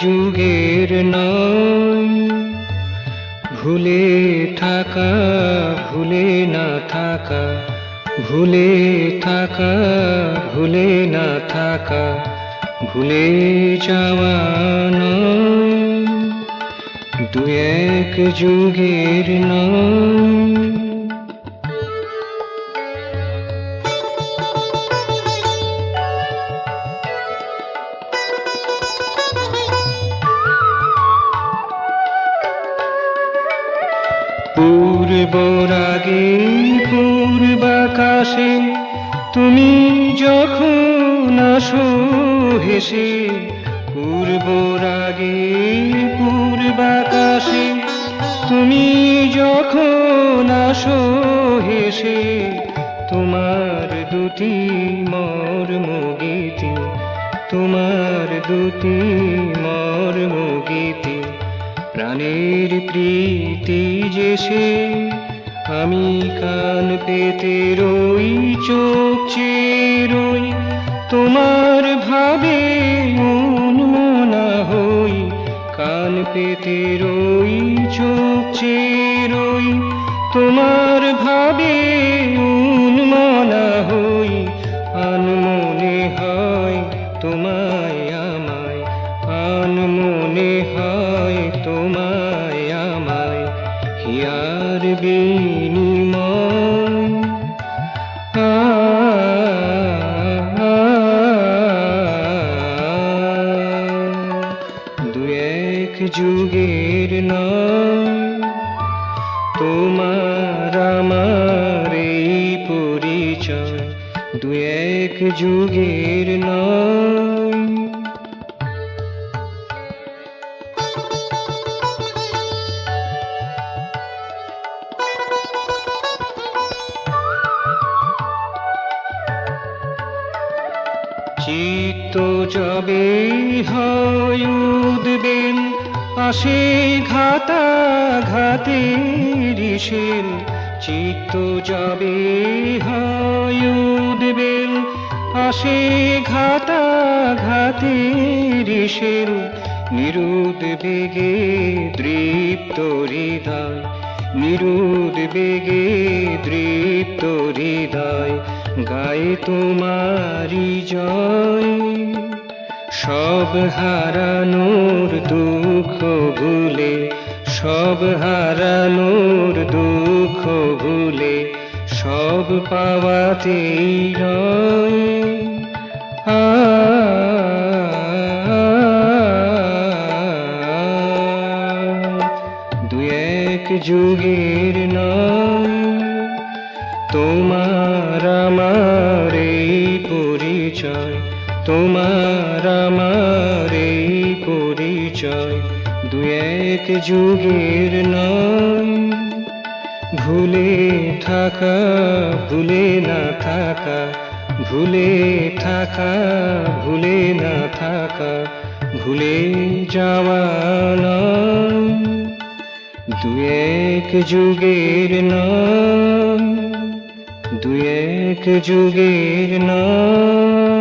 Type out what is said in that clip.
যুগের নয়, ভুলে থাকা ভুলে না থাকা, ভুলে থাকা ভুলে না থাকা, ভুলে যাওয়া নয়, দু এক যুগের নয়। পূর্বরাগে পূর্বাকাশে তুমি যখন আসো হেসে, পূর্বরাগে পূর্বাকাশে তুমি যখন আসো হেসে, তোমার দুটি মর্মগীতি, তোমার দুটি মর্মগীতি, প্রাণের প্রীতি যে সে, আমি কান পেতে রই চোখ চেয়ে রই, তোমার ভাবে উন্মনা হই, কান পেতে রই চোখ চেয়ে রই, তোমার ভাবে উন্মনা হই, আনমনে হয় তোমায় আমায়, আনমনে হয় তোমায় আমায়, হিয়ার বিনিময়। দু এক যুগের নয়, তোমার আমার এই পরিচয়, দু এক যুগের নয়। চিত্ত যবে হয় উদ্বেল, আসে ঘাতাঘাতের শেল, চিত্ত যবে হয় উদ্বেল, আসে ঘাতাঘাতের শেল, নিরুদ্বেগে দৃপ্ত হৃদয়, নিরুদ্বেগে দৃপ্ত হৃদয়, গায়ে তোমারি জয়, সব হারানোর দুঃখ ভুলে, সব হারানোর দুঃখ ভুলে, সব পাওয়াতেই রয়। দু এক যুগের নয়, তোমার আমার এই পরিচয়, তোমার আমার এই পরিচয়, দু এক যুগের নয়, ভুলে থাকা ভুলে না থাকা, ভুলে থাকা ভুলে না থাকা, ভুলে যাওয়া নয়, দু এক যুগের নয়, দু এক যুগের নয়।